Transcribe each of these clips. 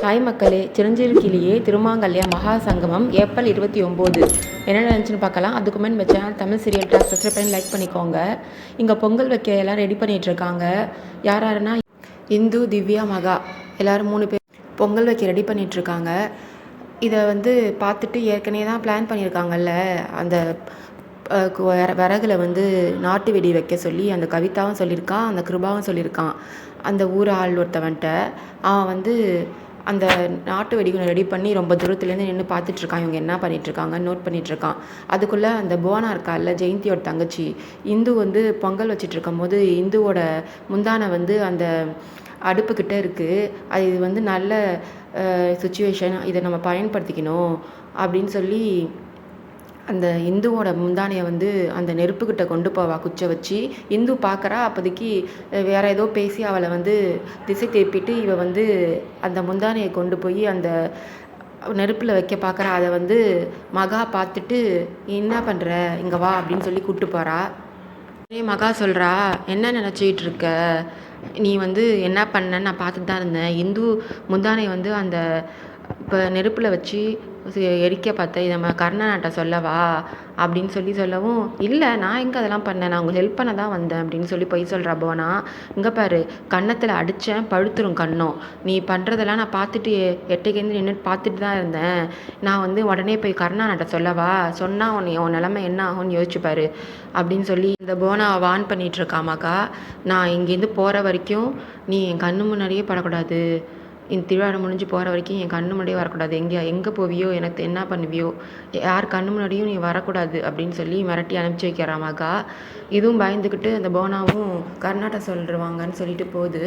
Hi மக்களே, சிரஞ்சீவிக்கிளியே திருமாங்கல்யா மகா சங்கமம் ஏப்ரல் 29 என்ன நினச்சுன்னு பார்க்கலாம். அதுக்கு முன்னாடி நம்ம channel Tamil serial talk subscribe பண்ணி லைக் பண்ணிக்கோங்க. இங்கே பொங்கல் வைக்க எல்லாம் ரெடி பண்ணிகிட்ருக்காங்க. யார் யாருன்னா இந்து, திவ்யா, மகா எல்லோரும் 3 பேர் பொங்கல் வைக்க ரெடி பண்ணிகிட்ருக்காங்க. இதை பார்த்துட்டு ஏற்கனவே தான் பிளான் பண்ணியிருக்காங்கல்ல, அந்த விறகுல நாட்டு வெடி வைக்க சொல்லி அந்த கவிதாவும் சொல்லியிருக்கான், அந்த கிருபாவும் சொல்லியிருக்கான். அந்த ஊர் ஆள் ஒருத்தவன்ட்ட அவன் அந்த நாட்டு வெடிகுண்டை ரெடி பண்ணி ரொம்ப தூரத்துலேருந்து நின்று பார்த்துட்ருக்கான். இவங்க என்ன பண்ணிகிட்ருக்காங்க நோட் பண்ணிகிட்ருக்கான். அதுக்குள்ளே அந்த புவனா இருக்கால, ஜெயந்தியோட தங்கச்சி இந்து பொங்கல் வச்சிட்ருக்கும் போது இந்துவோட முந்தானை அந்த அடுப்புக்கிட்ட இருக்குது. அது நல்ல சுச்சுவேஷன், இதை நம்ம பயன்படுத்திக்கணும் அப்படின்னு சொல்லி அந்த இந்துவோட முந்தானையை அந்த நெருப்புக்கிட்ட கொண்டு போவா குச்சை வச்சு. இந்து பார்க்குறா. அப்போதைக்கு வேற ஏதோ பேசி அவளை திசை திருப்பிட்டு இவ அந்த முந்தானையை கொண்டு போய் அந்த நெருப்பில் வைக்க பார்க்குறா. அதை மகா பார்த்துட்டு, என்ன பண்ணுற, இங்கே வா அப்படின்னு சொல்லி கூப்பிட்டு போகிறா. மகா சொல்கிறா, என்ன நினச்சிக்கிட்டு இருக்க நீ, என்ன பண்ணன்னு நான் பார்த்துட்டு தான் இருந்தேன். இந்து முந்தானை அந்த இப்போ நெருப்பில் வச்சு எரிக்க பார்த்தேன், இதை நம்ம கர்ணனாட்ட சொல்லவா அப்படின்னு சொல்லவும், இல்லை நான் எங்கே அதெல்லாம் பண்ணேன், நான் உங்களுக்கு ஹெல்ப் பண்ண தான் வந்தேன் அப்படின்னு சொல்லி பொய் சொல்கிறா புவனா. இங்கே பாரு, கன்னத்தில் அடித்தேன், பழுத்துரும் கண்ணம். நீ பண்ணுறதெல்லாம் நான் பார்த்துட்டு எட்டைக்கேந்து நின்றுட்டு பார்த்துட்டு தான் இருந்தேன். நான் உடனே போய் கர்ணனாட்ட சொல்லவா, சொன்னால் உன் நிலமை என்ன ஆகும்னு யோசிச்சுப்பாரு அப்படின்னு சொல்லி இந்த புவனா வான் பண்ணிகிட்ருக்காமாக்கா. நான் இங்கேருந்து போகிற வரைக்கும் நீ என் கண்ணு முன்னாடியே படக்கூடாது. இந்த திருவிழா முடிஞ்சு போகிற வரைக்கும் என் கண்ணு முன்னாடியே வரக்கூடாது. எங்கே போவியோ, எனக்கு என்ன பண்ணுவியோ, யார் கண்ணு முன்னாடியும் நீ வரக்கூடாது அப்படின்னு சொல்லி மிரட்டி அனுப்பிச்சி வைக்கிறாமாக்கா. இதுவும் பயந்துக்கிட்டு அந்த போனாவும் கர்நாடகா சொல்லிடுவாங்கன்னு சொல்லிட்டு போகுது.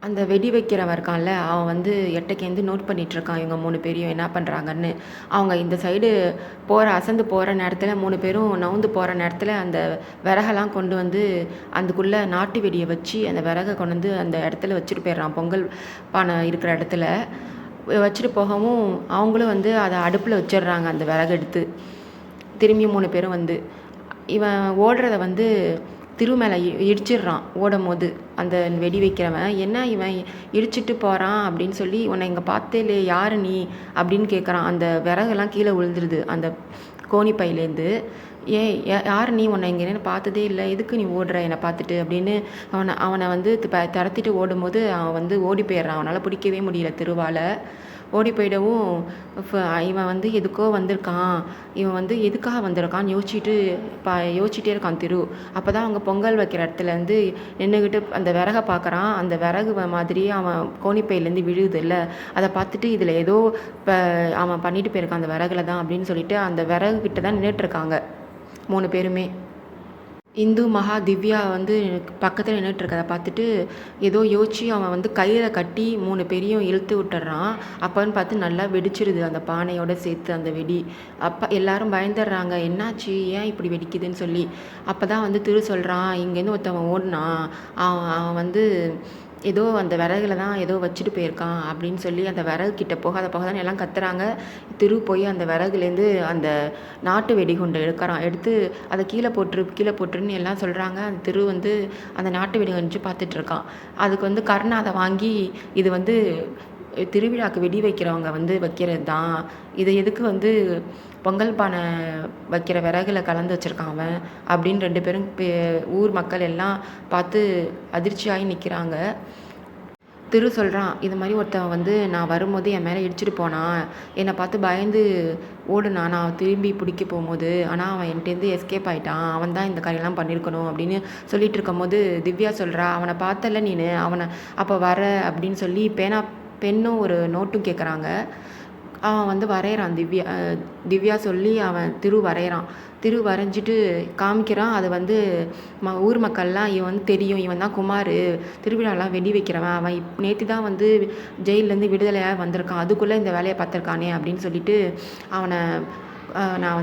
அந்த வெடி வைக்கிறவன் இருக்கான்ல, அவன் எட்டைக்கேந்து நோட் பண்ணிகிட்ருக்கான் இவங்க 3 பேரையும் என்ன பண்ணுறாங்கன்னு. அவங்க இந்த சைடு அசந்து போகிற நேரத்தில் 3 பேரும் நவுந்து போகிற நேரத்தில் அந்த விறகெல்லாம் கொண்டு அதுக்குள்ளே நாட்டு வெடியை வச்சு அந்த விறகை கொண்டு அந்த இடத்துல வச்சுட்டு போயிடுறான். பொங்கல் பானை இருக்கிற இடத்துல வச்சுட்டு போகவும் அவங்களும் அதை அடுப்பில் வச்சிடுறாங்க. அந்த விறகு எடுத்து திரும்பி 3 பேரும் இவன் ஓடுறத திரு மேலே இடிச்சிடுறான். ஓடும் போது அந்த வெடி வைக்கிறவன், என்ன இவன் இடிச்சிட்டு போகிறான் அப்படின்னு சொல்லி, உன்னை இங்கே பார்த்தே இல்லையே, யார் நீ அப்படின்னு கேட்குறான். அந்த விறகுலாம் கீழே விழுந்துருது அந்த கோணிப்பையிலேருந்து. யார் நீ, உன்னை இங்கே பார்த்ததே இல்லை, எதுக்கு நீ ஓடுற என்னை பார்த்துட்டு அப்படின்னு அவனை திறத்திட்டு ஓடும்போது அவன் ஓடி போயிடுறான். அவனால் பிடிக்கவே முடியல திருவால். ஓடி போயிடவும் இவன் எதுக்கோ வந்திருக்கான், இவன் எதுக்காக வந்திருக்கான்னு யோசிச்சுட்டே இருக்கான் திரு. அப்போ தான் அவங்க பொங்கல் வைக்கிற இடத்துல நின்றுக்கிட்டு அந்த விறகை பார்க்குறான். அந்த விறகு மாதிரியே அவன் கோணிப்பையிலேருந்து விழுகுது இல்லை, அதை பார்த்துட்டு இதில் ஏதோ இப்போ அவன் பண்ணிட்டு போயிருக்கான் அந்த விறகுல தான் அப்படின்னு சொல்லிட்டு அந்த விறகு கிட்ட தான் நின்றுட்டுருக்காங்க 3 பேருமே. இந்து, மகா, திவ்யா பக்கத்தில் நின்றுட்டுருக்கதை பார்த்துட்டு ஏதோ யோசிச்சு அவன் கையில் கட்டி 3 பேரையும் இழுத்து விட்டுறான். அப்போன்னு பார்த்து நல்லா வெடிச்சிருது அந்த பானையோடு சேர்த்து அந்த வெடி. அப்போ எல்லாரும் பயந்துடுறாங்க, என்னாச்சு, ஏன் இப்படி வெடிக்குதுன்னு சொல்லி. அப்போ தான் திரு சொல்கிறான், இங்கேருந்து ஒருத்தவன் ஓடினான், அவன் ஏதோ அந்த விறகுல தான் ஏதோ வச்சுட்டு போயிருக்கான் அப்படின்னு சொல்லி அந்த விறகு கிட்ட போகாதான் எல்லாம் கத்துறாங்க. திரு போய் அந்த விறகுலேருந்து அந்த நாட்டு வெடிகுண்டை எடுத்து அதை கீழே போட்டுருன்னு எல்லாம் சொல்கிறாங்க. அந்த திரு அந்த நாட்டு வெடிகுண்டு பார்த்துட்ருக்கான். அதுக்கு கர்ணா அதை வாங்கி, இது திருவிழாக்கு வெடி வைக்கிறவங்க வைக்கிறது தான், இதை எதுக்கு பொங்கல் பானை வைக்கிற விறகுல கலந்து வச்சுருக்கான் அவன் அப்படின்னு 2 பேரும் ஊர் மக்கள் எல்லாம் பார்த்து அதிர்ச்சியாகி நிற்கிறாங்க. திரு சொல்கிறான், இது மாதிரி ஒருத்தவன் நான் வரும்போது என் மேலே இடிச்சிட்டு போனான், என்னை பார்த்து பயந்து ஓடுனா, நான் திரும்பி பிடிக்க போகும்போது, ஆனால் அவன் என்கிட்டேருந்து எஸ்கேப் ஆகிட்டான், அவன் தான் இந்த காரியெல்லாம் பண்ணியிருக்கணும் அப்படின்னு சொல்லிட்டு இருக்கும்போது திவ்யா சொல்கிறா, அவனை பார்த்தல நீனு, அவனை அப்போ வர அப்படின்னு சொல்லி பெண்ணும் ஒரு நோட்டும் கேட்குறாங்க. அவன் வரைகிறான். திவ்யா சொல்லி அவன் திரு வரைகிறான். திரு வரைஞ்சிட்டு காமிக்கிறான். அது ஊர் மக்கள்லாம் இவன் தெரியும், இவன் தான் குமார், திருவிழாலாம் வெடி வைக்கிறவன், அவன் நேற்று தான் ஜெயிலேருந்து விடுதலையாக வந்திருக்கான், அதுக்குள்ளே இந்த வேலையை பார்த்துருக்கானே அப்படின்னு சொல்லிட்டு அவனை நான்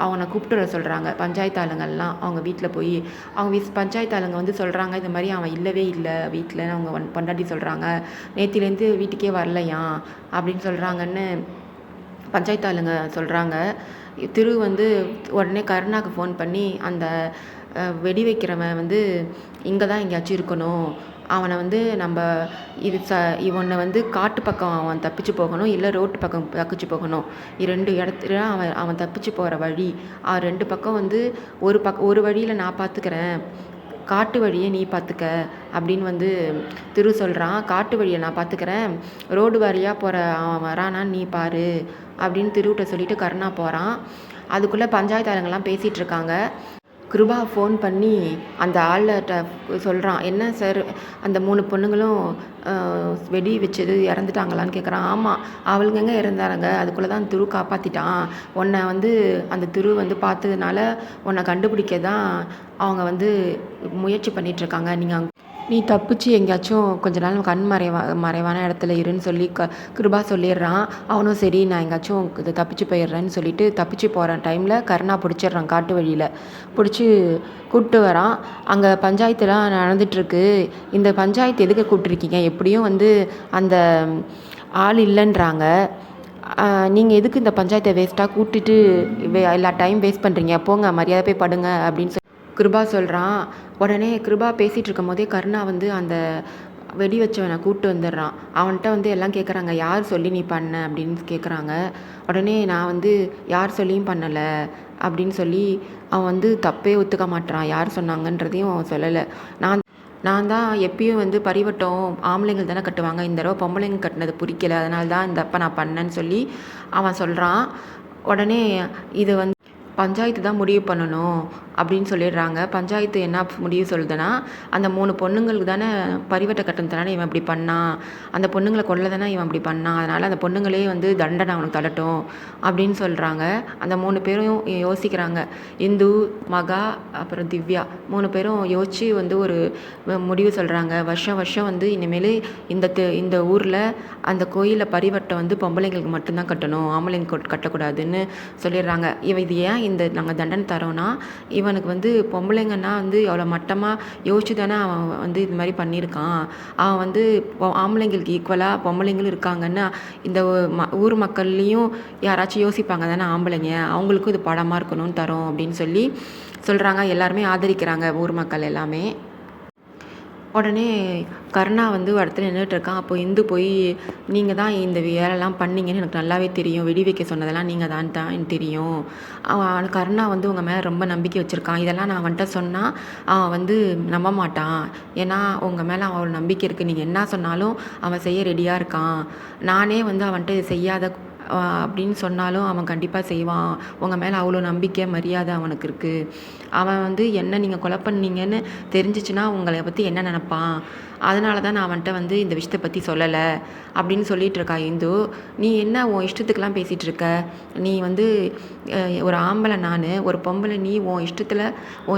அவனை கூப்பிட்டு வர சொல்கிறாங்க. பஞ்சாயத்து ஆளுங்கள்லாம் அவங்க வீட்டில் போய் அவங்க பஞ்சாயத்து ஆளுங்க சொல்கிறாங்க, இது மாதிரி அவன் இல்லவே இல்லை வீட்டில், அவங்க பொண்டாட்டி சொல்கிறாங்க, நேத்திலேருந்து வீட்டுக்கே வரலையாம் அப்படின்னு சொல்கிறாங்கன்னு பஞ்சாயத்து ஆளுங்க சொல்கிறாங்க. திரு உடனே கருணாவுக்கு ஃபோன் பண்ணி, அந்த வெடி வைக்கிறவன் இங்கே தான் எங்கேயாச்சும் இருக்கணும், அவனை வந்து நம்ம இது இவனை வந்து காட்டு பக்கம் அவன் தப்பிச்சு போகணும், இல்லை ரோட்டு பக்கம் தப்பிச்சு போகணும். 2 இடத்துல அவன் அவன் தப்பிச்சு போகிற வழி. 2 பக்கம் வந்து ஒரு வழியில் நான் பார்த்துக்கிறேன், காட்டு வழியை நீ பார்த்துக்க அப்படின்னு வந்து திரு சொல்கிறான். காட்டு வழியை நான் பார்த்துக்கிறேன், ரோடு வழியாக போகிற அவன் வரானா நீ பாரு அப்படின்னு திருவிட்ட சொல்லிட்டு கருணா போகிறான். அதுக்குள்ளே பஞ்சாயத்து ஆளுங்கள்லாம் பேசிகிட்டு இருக்காங்க. கிருபா ஃபோன் பண்ணி அந்த ஆள்கிட்ட சொல்கிறான், என்ன சார் அந்த 3 பொண்ணுங்களும் வெடி வச்சது இறந்துட்டாங்களான்னு கேட்குறான். ஆமாம், அவளுங்க எங்கே இறந்தாருங்க, அதுக்குள்ளே தான் திரு காப்பாற்றிட்டான். உன்னை வந்து அந்த திரு வந்து பார்த்ததுனால உன்னை கண்டுபிடிக்க தான் அவங்க வந்து முயற்சி பண்ணிகிட்ருக்காங்க. நீ தப்பிச்சு எங்கேயாச்சும் கொஞ்ச நாள் கண் மறைவான இடத்துல இருன்னு சொல்லி கிருபா சொல்லிடுறான். அவனும் சரி நான் எங்கேயாச்சும் இது தப்பிச்சு போயிடுறேன்னு சொல்லிட்டு தப்பிச்சு போகிற டைமில் கருணா பிடிச்சிடுறான். காட்டு வழியில் பிடிச்சி கூப்பிட்டு வரான். அங்கே பஞ்சாயத்துலாம் நடந்துகிட்ருக்கு. இந்த பஞ்சாயத்து எதுக்கு கூப்பிட்ருக்கீங்க, எப்படியும் வந்து அந்த ஆள் இல்லைன்றாங்க, நீங்கள் எதுக்கு இந்த பஞ்சாயத்தை வேஸ்ட்டாக கூட்டிட்டு எல்லா டைம் வேஸ்ட் பண்ணுறீங்க, போங்க மரியாதை போய் படுங்க அப்படின்னு கிருபா சொல்கிறான். உடனே கிருபா பேசிகிட்டு இருக்கும் போதே கருணா வந்து அந்த வெடி வச்சவனை கூப்பிட்டு வந்துடுறான். அவன்கிட்ட வந்து எல்லாம் கேட்குறாங்க, யார் சொல்லி நீ பண்ண அப்படின்னு கேட்குறாங்க. உடனே நான் வந்து யார் சொல்லியும் பண்ணலை அப்படின்னு சொல்லி அவன் வந்து தப்பே ஒத்துக்க மாட்டான். யார் சொன்னாங்கன்றதையும் அவன் சொல்லலை. நான் தான் எப்பயும் வந்து பரிவட்டம் ஆம்பளைங்கள் தானே கட்டுவாங்க, இந்த தடவை பொம்பளைங்க கட்டினது பிடிக்கல, அதனால தான் இந்த அப்போ நான் பண்ணேன்னு சொல்லி அவன் சொல்கிறான். உடனே இது வந்து பஞ்சாயத்து தான் முடிவு பண்ணணும் அப்படின்னு சொல்லிடுறாங்க. பஞ்சாயத்து என்ன முடிவு சொல்லுதுன்னா, அந்த 3 பொண்ணுங்களுக்கு தானே பரிவட்ட கட்டணத்தினால இவன் இப்படி பண்ணான், அந்த பொண்ணுங்களை கொல்ல தானே இவன் இப்படி பண்ணான், அதனால் அந்த பொண்ணுங்களே வந்து தண்டனை அவனுக்கு தள்ளட்டும் அப்படின்னு சொல்கிறாங்க. அந்த 3 பேரும் யோசிக்கிறாங்க. இந்து, மகா, அப்புறம் திவ்யா 3 பேரும் யோசித்து வந்து ஒரு முடிவு சொல்கிறாங்க. வருஷம் வந்து இனிமேல் இந்த ஊரில் அந்த கோயிலில் பரிவட்டம் வந்து பொம்பளைங்களுக்கு மட்டும்தான் கட்டணும், ஆம்பளைங்க கட்டக்கூடாதுன்னு சொல்லிடுறாங்க. இது ஏன் நாங்கள் தண்டனை தரோன்னா, இவனுக்கு வந்து பொம்பளைங்கன்னா வந்து எவ்வளோ மட்டமாக யோசிச்சு தானே அவன் வந்து இது மாதிரி பண்ணியிருக்கான். அவன் வந்து ஆம்பளைங்களுக்கு ஈக்குவலாக பொம்பளைங்களும் இருக்காங்கன்னு இந்த ஊர் மக்கள்லேயும் யாராச்சும் யோசிப்பாங்க தானே ஆம்பளைங்க, அவங்களுக்கும் இது படமாக இருக்கணும்னு தரோம் அப்படின்னு சொல்லி சொல்கிறாங்க. எல்லாருமே ஆதரிக்கிறாங்க ஊர் மக்கள் எல்லாமே. உடனே கருணா வந்து ஒரு இடத்துல நின்றுட்டுருக்கான். அப்போ இந்து போய், நீங்கள் தான் இந்த வேலைலாம் பண்ணீங்கன்னு எனக்கு நல்லாவே தெரியும், வெடி வைக்க சொன்னதெல்லாம் நீங்கள் தான் எனக்கு தெரியும், அவன் கருணா வந்து உங்கள் மேலே ரொம்ப நம்பிக்கை வச்சுருக்கான், இதெல்லாம் நான் அவன்கிட்ட சொன்னால் அவன் வந்து நம்ப மாட்டான், ஏன்னா உங்கள் மேலே அவன் நம்பிக்கை இருக்குது, நீங்கள் என்ன சொன்னாலும் அவன் செய்ய ரெடியாக இருக்கான், நானே வந்து அவன்கிட்ட இது செய்யாத அப்படின்னு சொன்னாலும் அவன் கண்டிப்பாக செய்வான், உங்கள் மேலே அவ்வளோ நம்பிக்கை மரியாதை அவனுக்கு இருக்குது, அவன் வந்து என்ன நீங்கள் கொலை பண்ணீங்கன்னு தெரிஞ்சிச்சுன்னா உங்களை பற்றி என்ன நினப்பான், அதனால தான் நான் அவன்கிட்ட வந்து இந்த விஷயத்தை பற்றி சொல்லலை அப்படின்னு சொல்லிகிட்டு இருக்கா இந்து. நீ என்ன உன் இஷ்டத்துக்கெலாம் பேசிகிட்டு இருக்க, நீ வந்து ஒரு ஆம்பளை, நான் ஒரு பொம்பளை, நீ உன்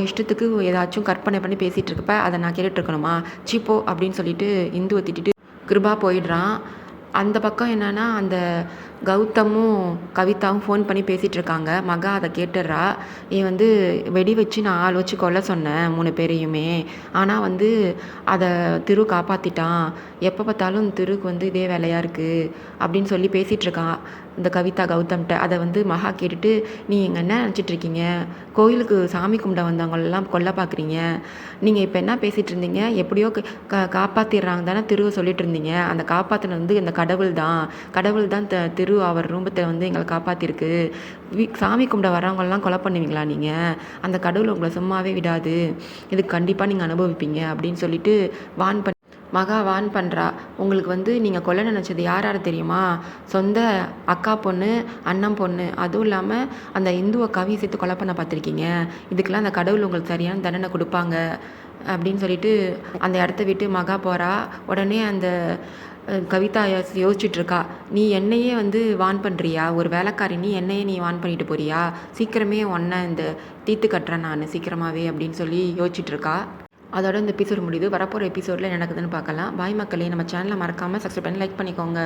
இஷ்டத்துக்கு ஏதாச்சும் கற்பனை பண்ணி பேசிகிட்டு இருக்கப்ப அதை நான் கேட்டுட்ருக்கணுமா, சீப்போ அப்படின்னு சொல்லிட்டு இந்துவை திட்டிட்டு கிருபா போயிடுறான். அந்த பக்கம் என்னென்னா, அந்த கௌதமும் கவிதாவும் ஃபோன் பண்ணி பேசிகிட்டு இருக்காங்க. மகா அதை கேட்டுடுறா. நீ வந்து வெடி வச்சு நான் ஆள் வச்சு கொல்ல சொன்னேன் 3 பேரையுமே, ஆனால் வந்து அதை திரு காப்பாற்றிட்டான், எப்போ பார்த்தாலும் திருக்கு வந்து இதே வேலையாக இருக்குது அப்படின்னு சொல்லி பேசிகிட்ருக்கான் இந்த கவிதா கௌதம்கிட்ட. அதை வந்து மகா கேட்டுட்டு, நீ எங்கே என்ன நினச்சிட்ருக்கீங்க, கோயிலுக்கு சாமி கும்பிட வந்தவங்களெல்லாம் கொல்ல பார்க்குறீங்க, நீங்கள் இப்போ என்ன பேசிகிட்டு இருந்தீங்க, எப்படியோ காப்பாற்றிடுறாங்க தானே திருவை சொல்லிட்டு இருந்தீங்க, அந்த காப்பாற்றினது வந்து இந்த கடவுள் தான் திரு அவர் ரூபத்தை வந்து எங்களை காப்பாற்றிருக்கு, சாமி கும்பிட வரவங்களெலாம் கொலை பண்ணுவீங்களா நீங்கள், அந்த கடவுள் உங்களை சும்மாவே விடாது, இதுக்கு கண்டிப்பாக நீங்கள் அனுபவிப்பீங்க அப்படின்னு சொல்லிட்டு மகா வான் பண்ணுறா. உங்களுக்கு வந்து நீங்கள் கொல்ல நினச்சது யார் தெரியுமா, சொந்த அக்கா பொண்ணு, அண்ணன் பொண்ணு, அதுவும் இல்லாமல் அந்த இந்து அக்காவையும் சேர்த்து கொலை பண்ண பார்த்துருக்கீங்க, இதுக்கெல்லாம் அந்த கடவுள் உங்களுக்கு சரியான தண்டனை கொடுப்பாங்க அப்படின்னு சொல்லிட்டு அந்த இடத்த விட்டு மகா போகிறா. உடனே அந்த கவிதா யோசிச்சுட்ருக்கா, நீ என்னையே வந்து வான் பண்ணுறியா, ஒரு வேலைக்காரி நீ வான் பண்ணிட்டு போறியா, சீக்கிரமே உன்னை இந்த தீர்த்து கட்டுறேன் நான் சீக்கிரமாகவே அப்படின்னு சொல்லி யோசிச்சுட்ருக்கா. அதோட இந்த எபிசோட் முடியுது. வரப்போகிற எபிசோடில் என்ன நடக்குதுன்னு பார்க்கலாம். பாய் மக்களே, நம்ம சேனலை மறக்காமல் சப்ஸ்கிரைப் பண்ணி லைக் பண்ணிக்கோங்க.